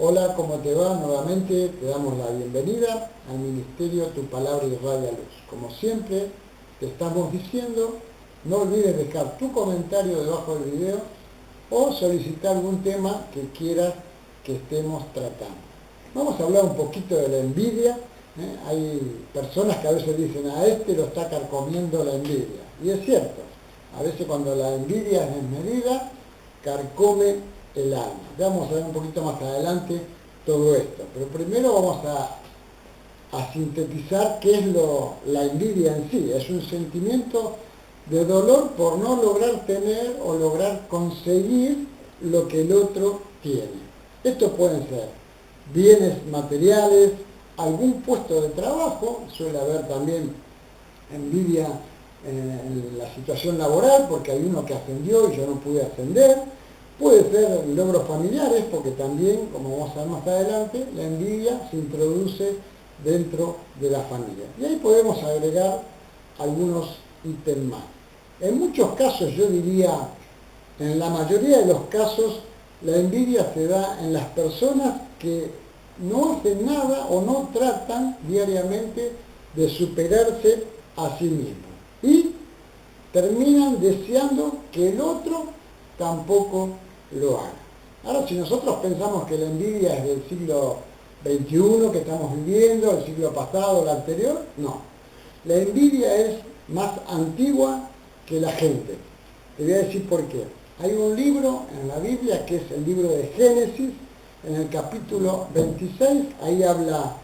Hola, ¿cómo te va? Nuevamente te damos la bienvenida al Ministerio Tu Palabra Irradia Luz. Como siempre te estamos diciendo, no olvides dejar tu comentario debajo del video o solicitar algún tema que quieras que estemos tratando. Vamos a hablar un poquito de la envidia. Hay personas que a veces dicen, a este lo está carcomiendo la envidia. Y es cierto, a veces cuando la envidia es desmedida, carcome el alma. Ya vamos a ver un poquito más adelante todo esto. Pero primero vamos a sintetizar qué es la envidia en sí. Es un sentimiento de dolor por no lograr tener o lograr conseguir lo que el otro tiene. Estos pueden ser bienes materiales, algún puesto de trabajo, suele haber también envidia en la situación laboral porque hay uno que ascendió y yo no pude ascender. Puede ser logros familiares porque también, como vamos a ver más adelante, la envidia se introduce dentro de la familia. Y ahí podemos agregar algunos ítems más. En muchos casos, yo diría, en la mayoría de los casos, la envidia se da en las personas que no hacen nada o no tratan diariamente de superarse a sí mismos. Y terminan deseando que el otro tampoco lo haga. Ahora, si nosotros pensamos que la envidia es del siglo XXI que estamos viviendo, el siglo pasado, el anterior, no. La envidia es más antigua que la gente. Te voy a decir por qué. Hay un libro en la Biblia que es el libro de Génesis, en el capítulo 26, ahí habla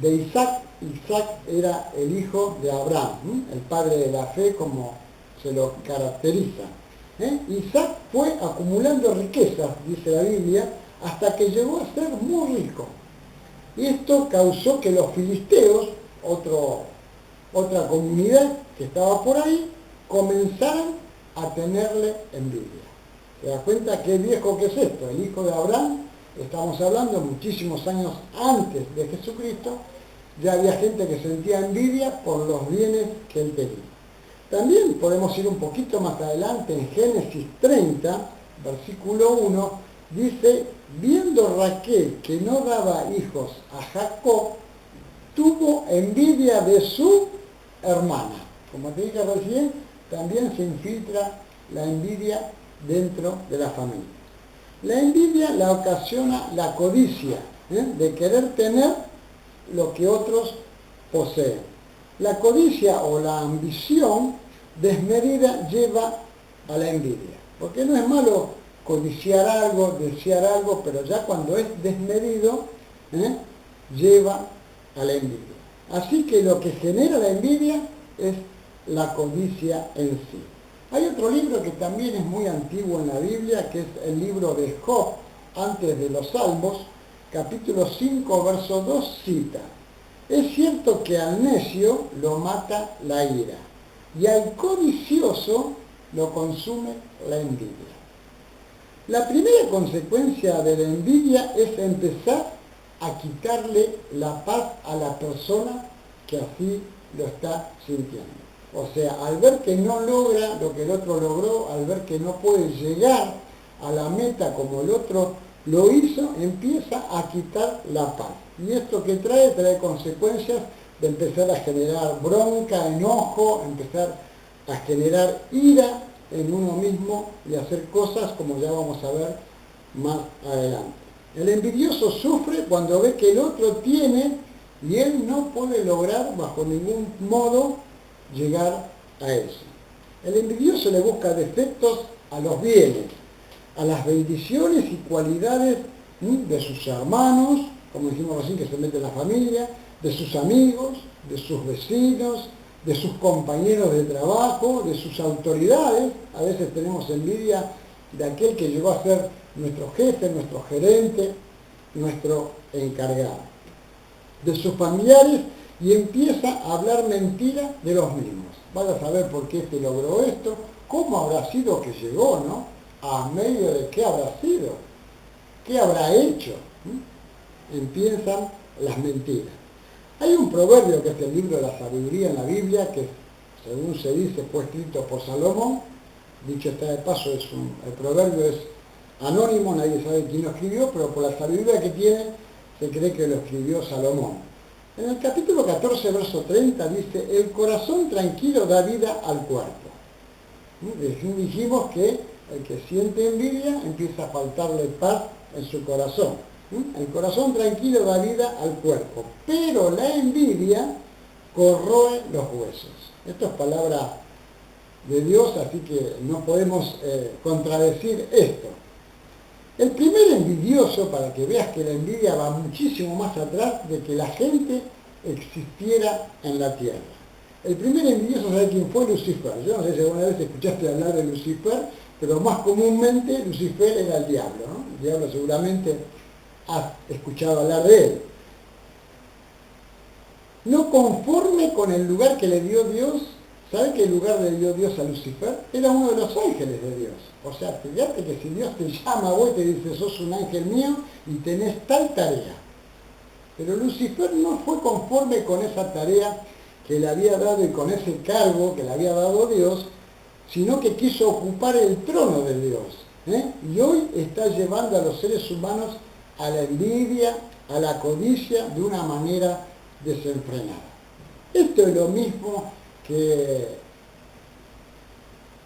de Isaac. Isaac era el hijo de Abraham, el padre de la fe como se lo caracteriza. Isaac fue acumulando riquezas, dice la Biblia, hasta que llegó a ser muy rico. Y esto causó que los filisteos, otra comunidad que estaba por ahí, comenzaran a tenerle envidia. ¿Te das cuenta qué viejo que es esto? El hijo de Abraham, estamos hablando muchísimos años antes de Jesucristo, ya había gente que sentía envidia por los bienes que él tenía. También podemos ir un poquito más adelante en Génesis 30, versículo 1, dice, viendo Raquel que no daba hijos a Jacob, tuvo envidia de su hermana. Como te dije recién, también se infiltra la envidia dentro de la familia. La envidia la ocasiona la codicia, de querer tener lo que otros poseen. La codicia o la ambición desmedida lleva a la envidia. Porque no es malo codiciar algo, desear algo, pero ya cuando es desmedido, lleva a la envidia. Así que lo que genera la envidia es la codicia en sí. Hay otro libro que también es muy antiguo en la Biblia, que es el libro de Job, antes de los Salmos, capítulo 5, verso 2, cita: es cierto que al necio lo mata la ira, y al codicioso lo consume la envidia. La primera consecuencia de la envidia es empezar a quitarle la paz a la persona que así lo está sintiendo. O sea, al ver que no logra lo que el otro logró, al ver que no puede llegar a la meta como el otro lo hizo, empieza a quitar la paz. Y esto que trae consecuencias de empezar a generar bronca, enojo, empezar a generar ira en uno mismo y hacer cosas como ya vamos a ver más adelante. El envidioso sufre cuando ve que el otro tiene y él no puede lograr bajo ningún modo llegar a eso. El envidioso le busca defectos a los bienes, a las bendiciones y cualidades de sus hermanos, como dijimos recién que se mete en la familia, de sus amigos, de sus vecinos, de sus compañeros de trabajo, de sus autoridades. A veces tenemos envidia de aquel que llegó a ser nuestro jefe, nuestro gerente, nuestro encargado. De sus familiares, y empieza a hablar mentira de los mismos. Vas a saber por qué este logró esto, cómo habrá sido que llegó, ¿no? ¿A medio de qué habrá sido? ¿Qué habrá hecho? Empiezan las mentiras. Hay un proverbio que es el libro de la sabiduría en la Biblia, que según se dice fue escrito por Salomón. Dicho está de paso, el proverbio es anónimo, nadie sabe quién lo escribió, pero por la sabiduría que tiene, se cree que lo escribió Salomón. En el capítulo 14, verso 30 dice, el corazón tranquilo da vida al cuerpo. Dijimos que el que siente envidia empieza a faltarle paz en su corazón. El corazón tranquilo da vida al cuerpo, pero la envidia corroe los huesos. Esto es palabra de Dios, así que no podemos contradecir esto. El primer envidioso, para que veas que la envidia va muchísimo más atrás de que la gente existiera en la tierra. El primer envidioso, ¿sabe quién fue? Lucifer. Yo no sé si alguna vez escuchaste hablar de Lucifer, pero más comúnmente Lucifer era el diablo, ¿no? El diablo seguramente has escuchado hablar de él. No conforme con el lugar que le dio Dios, ¿sabe qué lugar le dio Dios a Lucifer? Era uno de los ángeles de Dios. O sea, fíjate que si Dios te llama a vos y te dice, sos un ángel mío y tenés tal tarea. Pero Lucifer no fue conforme con esa tarea que le había dado y con ese cargo que le había dado Dios, sino que quiso ocupar el trono de Dios. Y hoy está llevando a los seres humanos a la envidia, a la codicia, de una manera desenfrenada. Esto es lo mismo que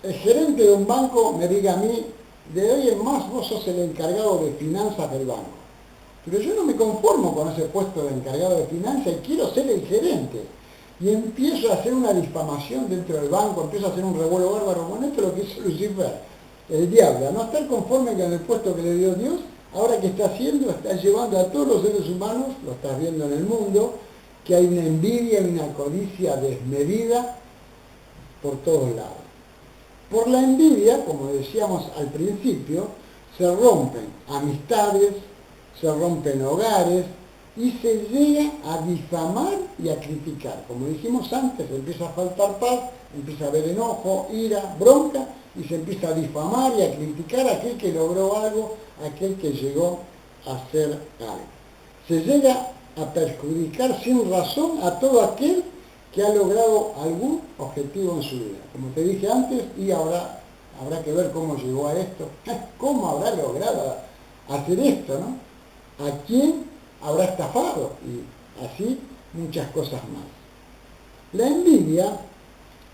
el gerente de un banco me diga a mí, de hoy en más vos sos el encargado de finanzas del banco. Pero yo no me conformo con ese puesto de encargado de finanzas y quiero ser el gerente. Y empiezo a hacer una difamación dentro del banco, empiezo a hacer un revuelo bárbaro. Bueno, esto es lo que hizo Lucifer, el diablo. A no estar conforme con el puesto que le dio Dios, ahora que está haciendo, está llevando a todos los seres humanos, lo estás viendo en el mundo, que hay una envidia y una codicia desmedida por todos lados. Por la envidia, como decíamos al principio, se rompen amistades, se rompen hogares y se llega a difamar y a criticar. Como dijimos antes, empieza a faltar paz, empieza a haber enojo, ira, bronca y se empieza a difamar y a criticar a aquel que logró algo, a aquel que llegó a hacer algo. Se llega a perjudicar sin razón a todo aquel que ha logrado algún objetivo en su vida. Como te dije antes, y ahora habrá que ver cómo llegó a esto, cómo habrá logrado hacer esto, ¿no? ¿A quién habrá estafado? Y así muchas cosas más. La envidia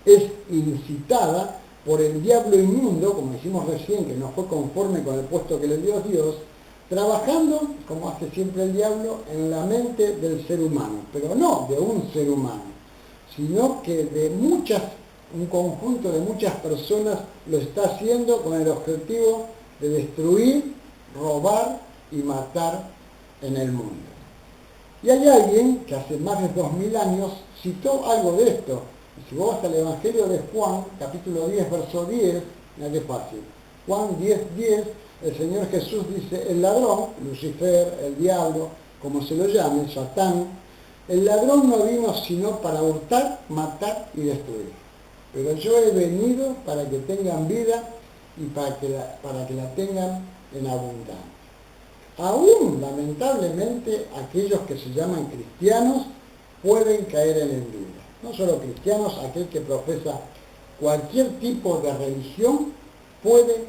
es incitada por el diablo inmundo, como dijimos recién, que no fue conforme con el puesto que le dio Dios, trabajando, como hace siempre el diablo, en la mente del ser humano, pero no de un ser humano, sino que de un conjunto de muchas personas lo está haciendo con el objetivo de destruir, robar y matar en el mundo. Y hay alguien que hace más de 2000 años citó algo de esto. Y si vos vas al Evangelio de Juan, capítulo 10, verso 10, mira qué fácil. Juan 10, 10, el Señor Jesús dice, el ladrón, Lucifer, el diablo, como se lo llame, Satán, el ladrón no vino sino para hurtar, matar y destruir. Pero yo he venido para que tengan vida y para que la tengan en abundancia. Aún, lamentablemente, aquellos que se llaman cristianos pueden caer en envidia. No solo cristianos, aquel que profesa cualquier tipo de religión puede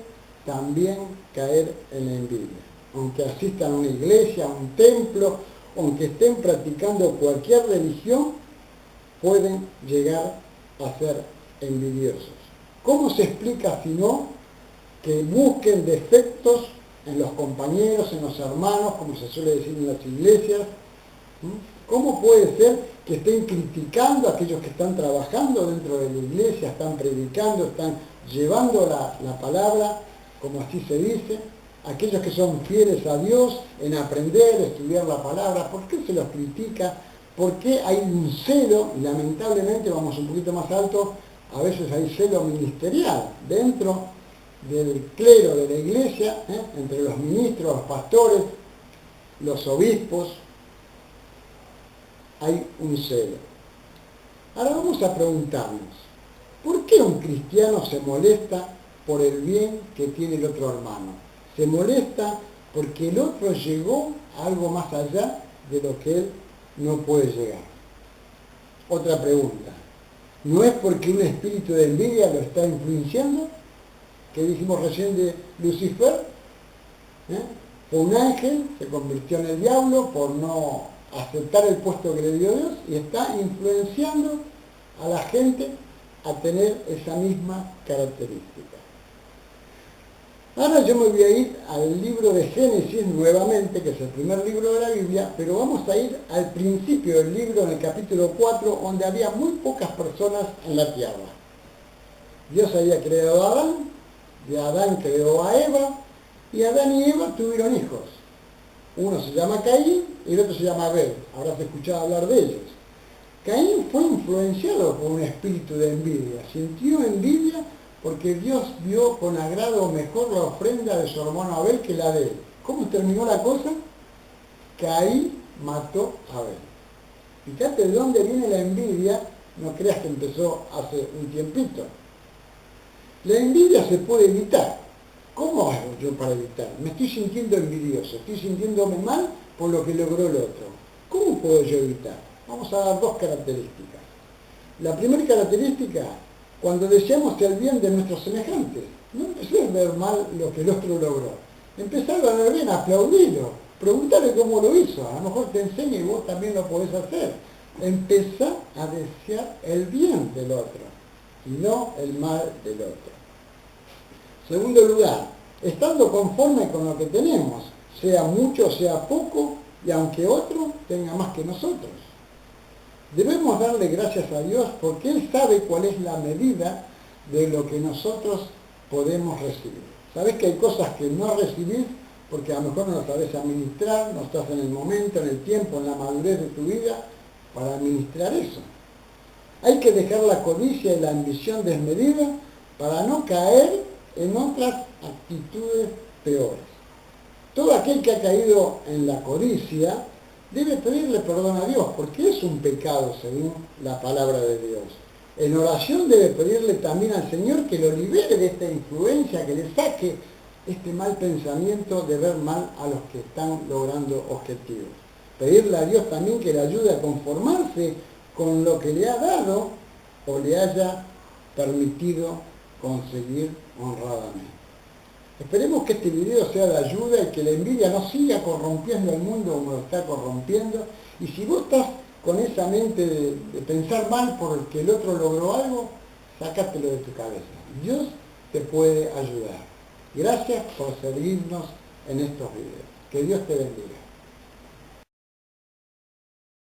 también caer en envidia. Aunque asistan a una iglesia, a un templo, aunque estén practicando cualquier religión, pueden llegar a ser envidiosos. ¿Cómo se explica si no que busquen defectos en los compañeros, en los hermanos, como se suele decir en las iglesias? ¿Cómo puede ser que estén criticando a aquellos que están trabajando dentro de la iglesia, están predicando, están llevando la palabra, como así se dice? Aquellos que son fieles a Dios en aprender, estudiar la palabra, ¿por qué se los critica? ¿Por qué hay un celo? Y lamentablemente, vamos un poquito más alto, a veces hay celo ministerial dentro del clero de la iglesia, entre los ministros, los pastores, los obispos, hay un celo. Ahora vamos a preguntarnos, ¿por qué un cristiano se molesta por el bien que tiene el otro hermano? Se molesta porque el otro llegó a algo más allá de lo que él no puede llegar. Otra pregunta, ¿no es porque un espíritu de envidia lo está influenciando? Que dijimos recién de Lucifer, ¿eh? Fue un ángel, se convirtió en el diablo por no aceptar el puesto que le dio Dios y está influenciando a la gente a tener esa misma característica. Ahora yo me voy a ir al libro de Génesis nuevamente, que es el primer libro de la Biblia, pero vamos a ir al principio del libro, en el capítulo 4, donde había muy pocas personas en la tierra. Dios había creado a Adán, de Adán creó a Eva, y Adán y Eva tuvieron hijos. Uno se llama Caín y el otro se llama Abel. Habrás escuchado hablar de ellos. Caín fue influenciado por un espíritu de envidia. Sintió envidia porque Dios vio con agrado mejor la ofrenda de su hermano Abel que la de él. ¿Cómo terminó la cosa? Caín mató a Abel. Fíjate de dónde viene la envidia, no creas que empezó hace un tiempito. La envidia se puede evitar. ¿Cómo hago yo para evitar? Me estoy sintiendo envidioso, estoy sintiéndome mal por lo que logró el otro. ¿Cómo puedo yo evitar? Vamos a dar dos características. La primera característica, cuando deseamos el bien de nuestros semejantes, no empecé a ver mal lo que el otro logró. Empezar a ver bien, aplaudirlo, preguntarle cómo lo hizo, a lo mejor te enseña y vos también lo podés hacer. Empezá a desear el bien del otro y no el mal del otro. Segundo lugar, estando conforme con lo que tenemos, sea mucho, sea poco, y aunque otro tenga más que nosotros. Debemos darle gracias a Dios porque Él sabe cuál es la medida de lo que nosotros podemos recibir. Sabés que hay cosas que no recibís porque a lo mejor no las sabés administrar, no estás en el momento, en el tiempo, en la madurez de tu vida para administrar eso. Hay que dejar la codicia y la ambición desmedida para no caer en otras actitudes peores. Todo aquel que ha caído en la codicia debe pedirle perdón a Dios, porque es un pecado según la palabra de Dios. En oración debe pedirle también al Señor que lo libere de esta influencia, que le saque este mal pensamiento de ver mal a los que están logrando objetivos. Pedirle a Dios también que le ayude a conformarse con lo que le ha dado o le haya permitido conseguir honradamente. Esperemos que este video sea de ayuda y que la envidia no siga corrompiendo el mundo como lo está corrompiendo. Y si vos estás con esa mente de pensar mal por el que el otro logró algo, sácatelo de tu cabeza. Dios te puede ayudar. Gracias por seguirnos en estos videos. Que Dios te bendiga.